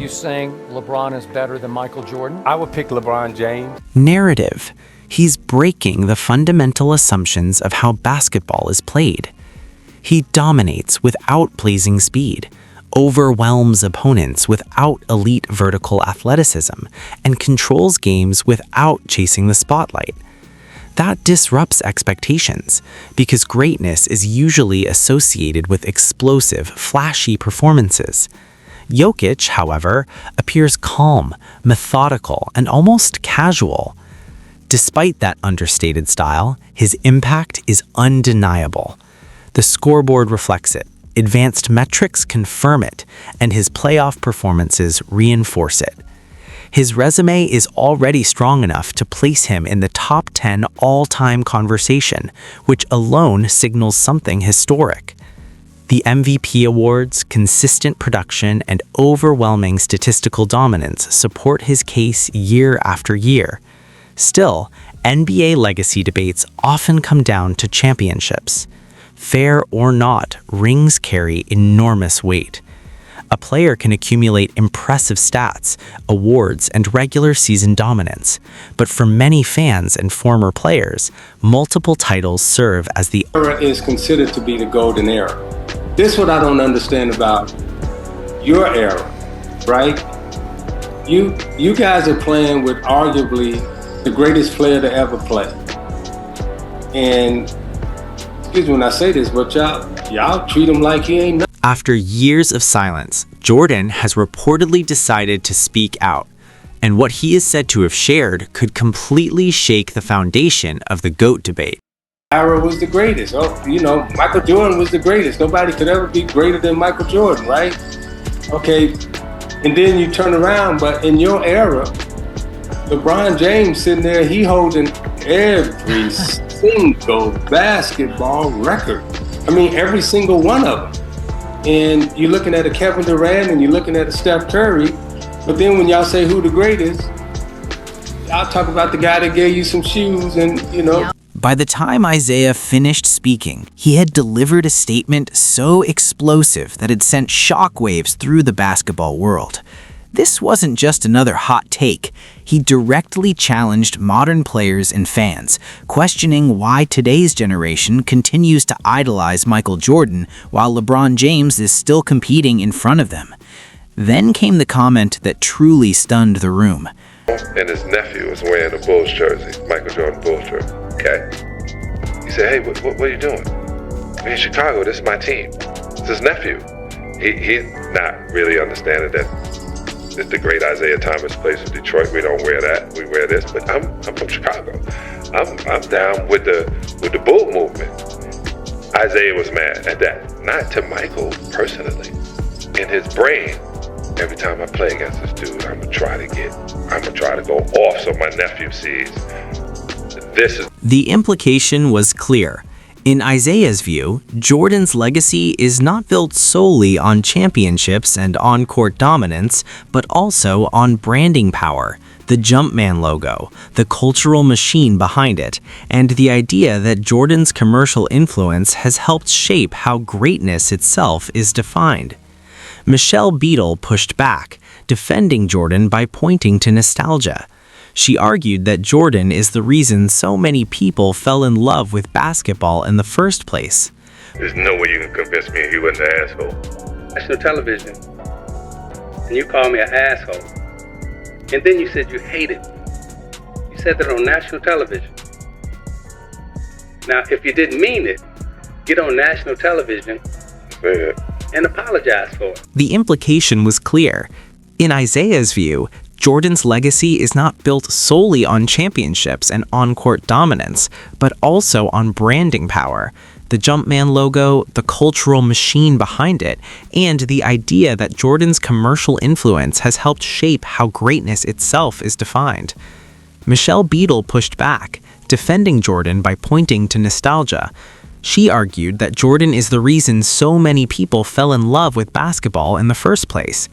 you saying LeBron is better than Michael Jordan? I would pick LeBron James. Narrative. He's breaking the fundamental assumptions of how basketball is played. He dominates without blazing speed, overwhelms opponents without elite vertical athleticism, and controls games without chasing the spotlight. That disrupts expectations, because greatness is usually associated with explosive, flashy performances. Jokic, however, appears calm, methodical, and almost casual. Despite that understated style, his impact is undeniable. The scoreboard reflects it, advanced metrics confirm it, and his playoff performances reinforce it. His resume is already strong enough to place him in the top 10 all-time conversation, which alone signals something historic. The MVP awards, consistent production, and overwhelming statistical dominance support his case year after year. Still, NBA legacy debates often come down to championships. Fair or not, rings carry enormous weight. A player can accumulate impressive stats, awards, and regular season dominance, but for many fans and former players, multiple titles serve as the Era is considered to be the golden era. This is what I don't understand about your era, right? You guys are playing with arguably the greatest player to ever play. And excuse me when I say this, but y'all treat him like he ain't nothing. After years of silence, Jordan has reportedly decided to speak out, and what he is said to have shared could completely shake the foundation of the GOAT debate. Era was the greatest. Michael Jordan was the greatest. Nobody could ever be greater than Michael Jordan, right? Okay, and then you turn around, but in your era, LeBron James sitting there, he holding every single basketball record. I mean, every single one of them. And you're looking at a Kevin Durant and you're looking at a Steph Curry, but then when y'all say who the greatest, y'all talk about the guy that gave you some shoes and, By the time Isiah finished speaking, he had delivered a statement so explosive that it sent shockwaves through the basketball world. This wasn't just another hot take. He directly challenged modern players and fans, questioning why today's generation continues to idolize Michael Jordan while LeBron James is still competing in front of them. Then came the comment that truly stunned the room. And his nephew was wearing a Bulls jersey, Michael Jordan Bulls jersey. Okay. He said, "Hey, what are you doing?" "I'm in Chicago, this is my team." It's his nephew. He's not really understanding that it's the great Isiah Thomas plays in Detroit. We don't wear that. We wear this. But I'm from Chicago. I'm down with the Bull movement. Isiah was mad at that. Not to Michael personally. In his brain, every time I play against this dude, I'm gonna try to go off so my nephew sees this is. The implication was clear. In Isiah's view, Jordan's legacy is not built solely on championships and on-court dominance, but also on branding power, the Jumpman logo, the cultural machine behind it, and the idea that Jordan's commercial influence has helped shape how greatness itself is defined. Michelle Beadle pushed back, defending Jordan by pointing to nostalgia. She argued that Jordan is the reason so many people fell in love with basketball in the first place. There's no way you can convince me he wasn't an asshole. National television, and you called me an asshole. And then you said you hated me. You said that on national television. Now, if you didn't mean it, get on national television and apologize for it. The implication was clear. In Isiah's view, Jordan's legacy is not built solely on championships and on-court dominance, but also on branding power, the Jumpman logo, the cultural machine behind it, and the idea that Jordan's commercial influence has helped shape how greatness itself is defined. Michelle Beadle pushed back, defending Jordan by pointing to nostalgia. She argued that Jordan is the reason so many people fell in love with basketball in the first place.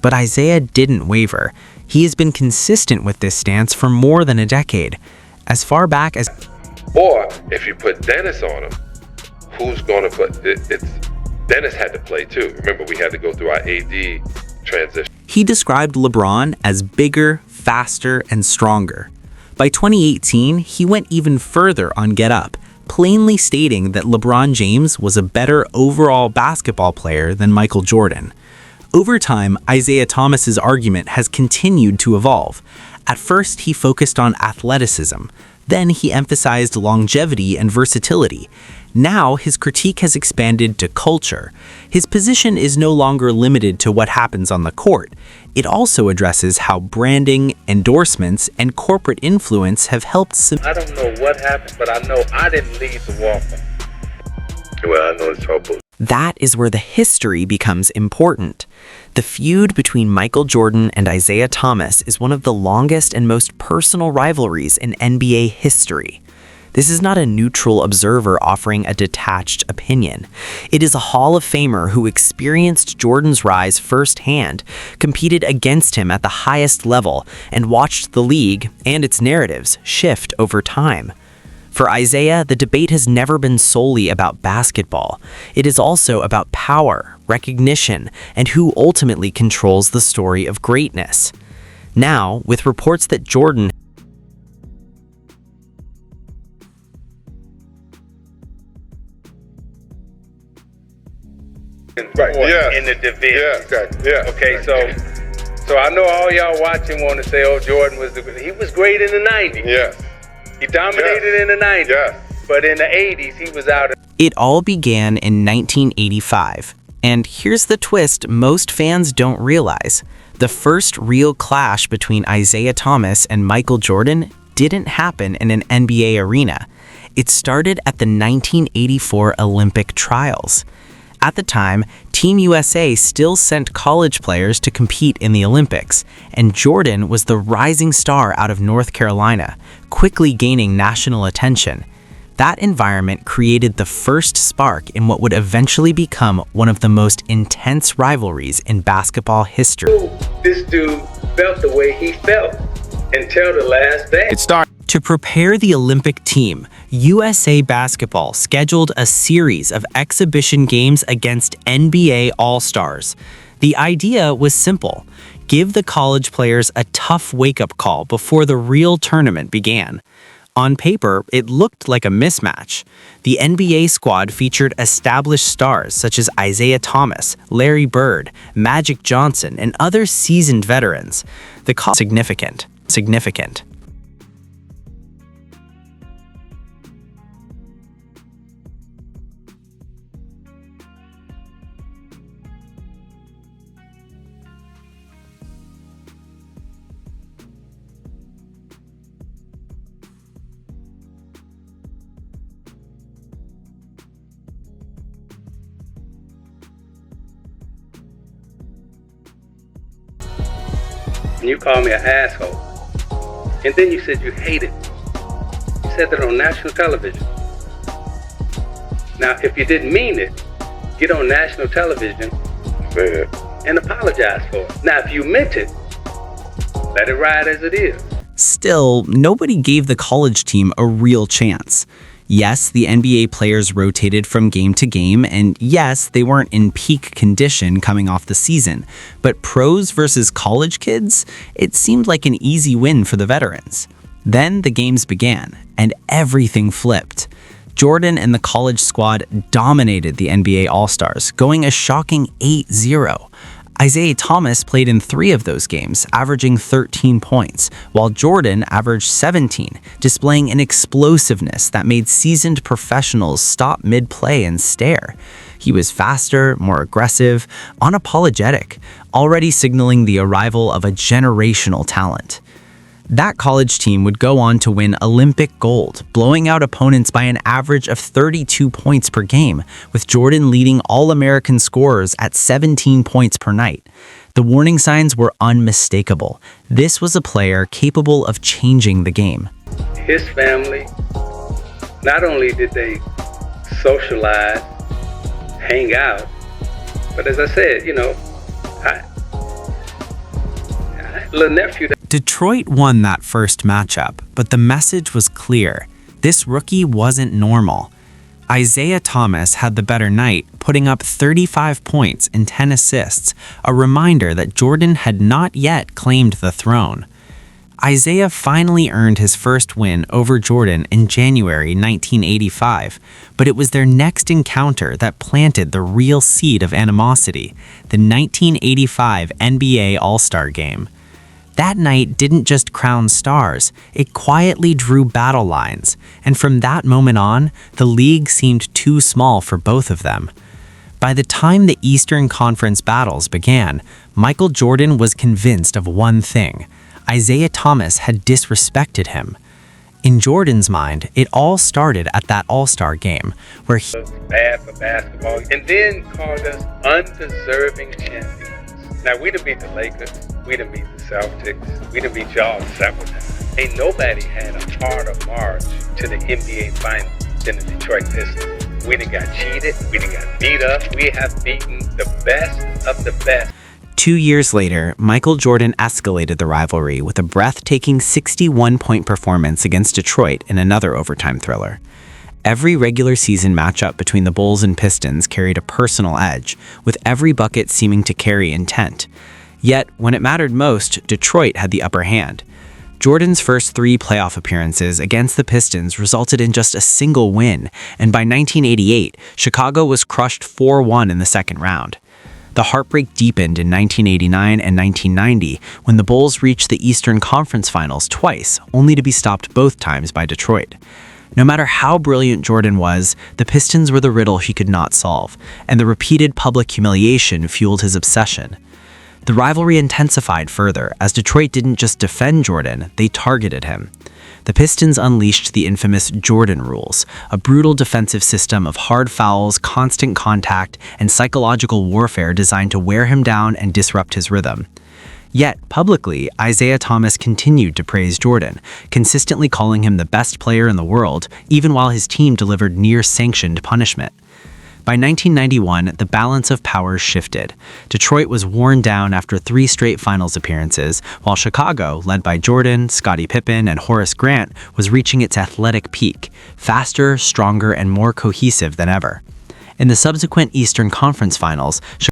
But Isiah didn't waver. He has been consistent with this stance for more than a decade. As far back as... Or if you put Dennis on him, who's going to put... Dennis had to play too. Remember, we had to go through our AD transition. He described LeBron as bigger, faster, and stronger. By 2018, he went even further on Get Up, plainly stating that LeBron James was a better overall basketball player than Michael Jordan. Over time, Isiah Thomas's argument has continued to evolve. At first, he focused on athleticism. Then he emphasized longevity and versatility. Now, his critique has expanded to culture. His position is no longer limited to what happens on the court. It also addresses how branding, endorsements, and corporate influence have helped I don't know what happened, but I know I didn't lead the walk-on. Well, I know it's all bullshit. That is where the history becomes important. The feud between Michael Jordan and Isiah Thomas is one of the longest and most personal rivalries in NBA history. This is not a neutral observer offering a detached opinion. It is a Hall of Famer who experienced Jordan's rise firsthand, competed against him at the highest level, and watched the league and its narratives shift over time. For Isiah, the debate has never been solely about basketball. It is also about power, recognition, and who ultimately controls the story of greatness. Now, with reports that Jordan Right. Yeah. in the division. Yeah. Exactly. Yeah. Okay, so I know all y'all watching want to say, "Oh, Jordan he was great in the '90s. Yeah. He dominated in the '90s. Yeah. But in the '80s, he was out." It all began in 1985. And here's the twist most fans don't realize. The first real clash between Isiah Thomas and Michael Jordan didn't happen in an NBA arena. It started at the 1984 Olympic trials. At the time, Team USA still sent college players to compete in the Olympics, and Jordan was the rising star out of North Carolina, quickly gaining national attention. That environment created the first spark in what would eventually become one of the most intense rivalries in basketball history. This dude felt the way he felt until the last day. To prepare the Olympic team, USA Basketball scheduled a series of exhibition games against NBA All-Stars. The idea was simple: give the college players a tough wake-up call before the real tournament began. On paper, it looked like a mismatch. The NBA squad featured established stars such as Isiah Thomas, Larry Bird, Magic Johnson, and other seasoned veterans. The cost significant. And you called me an asshole. And then you said you hated me. You said that on national television. Now, if you didn't mean it, get on national television Say that. and apologize for it. Now, if you meant it, let it ride as it is. Still, nobody gave the college team a real chance. Yes, the NBA players rotated from game to game, and yes, they weren't in peak condition coming off the season. But pros versus college kids? It seemed like an easy win for the veterans. Then the games began, and everything flipped. Jordan and the college squad dominated the NBA All-Stars, going a shocking 8-0. Isiah Thomas played in 3 of those games, averaging 13 points, while Jordan averaged 17, displaying an explosiveness that made seasoned professionals stop mid-play and stare. He was faster, more aggressive, unapologetic, already signaling the arrival of a generational talent. That college team would go on to win Olympic gold, blowing out opponents by an average of 32 points per game, with Jordan leading All-American scorers at 17 points per night. The warning signs were unmistakable. This was a player capable of changing the game. His family, not only did they socialize, hang out, but as I said, little nephew. Detroit won that first matchup, but the message was clear. This rookie wasn't normal. Isiah Thomas had the better night, putting up 35 points and 10 assists, a reminder that Jordan had not yet claimed the throne. Isiah finally earned his first win over Jordan in January 1985, but it was their next encounter that planted the real seed of animosity, the 1985 NBA All-Star Game. That night didn't just crown stars, it quietly drew battle lines, and from that moment on, the league seemed too small for both of them. By the time the Eastern Conference battles began, Michael Jordan was convinced of one thing: Isiah Thomas had disrespected him. In Jordan's mind, it all started at that All-Star game, where he was bad for basketball, and then called us undeserving champions. Now, we done beat the Lakers, we done beat the Celtics, we done beat y'all several times. Ain't nobody had a harder march to the NBA Finals than the Detroit Pistons. We done got cheated, we done got beat up, we have beaten the best of the best. 2 years later, Michael Jordan escalated the rivalry with a breathtaking 61-point performance against Detroit in another overtime thriller. Every regular season matchup between the Bulls and Pistons carried a personal edge, with every bucket seeming to carry intent. Yet, when it mattered most, Detroit had the upper hand. Jordan's first 3 playoff appearances against the Pistons resulted in just a single win, and by 1988, Chicago was crushed 4-1 in the second round. The heartbreak deepened in 1989 and 1990 when the Bulls reached the Eastern Conference Finals twice, only to be stopped both times by Detroit. No matter how brilliant Jordan was, the Pistons were the riddle he could not solve, and the repeated public humiliation fueled his obsession. The rivalry intensified further as Detroit didn't just defend Jordan, they targeted him. The Pistons unleashed the infamous Jordan rules, a brutal defensive system of hard fouls, constant contact, and psychological warfare designed to wear him down and disrupt his rhythm. Yet, publicly, Isiah Thomas continued to praise Jordan, consistently calling him the best player in the world, even while his team delivered near-sanctioned punishment. By 1991, the balance of power shifted. Detroit was worn down after 3 straight finals appearances, while Chicago, led by Jordan, Scottie Pippen, and Horace Grant, was reaching its athletic peak, faster, stronger, and more cohesive than ever. In the subsequent Eastern Conference Finals,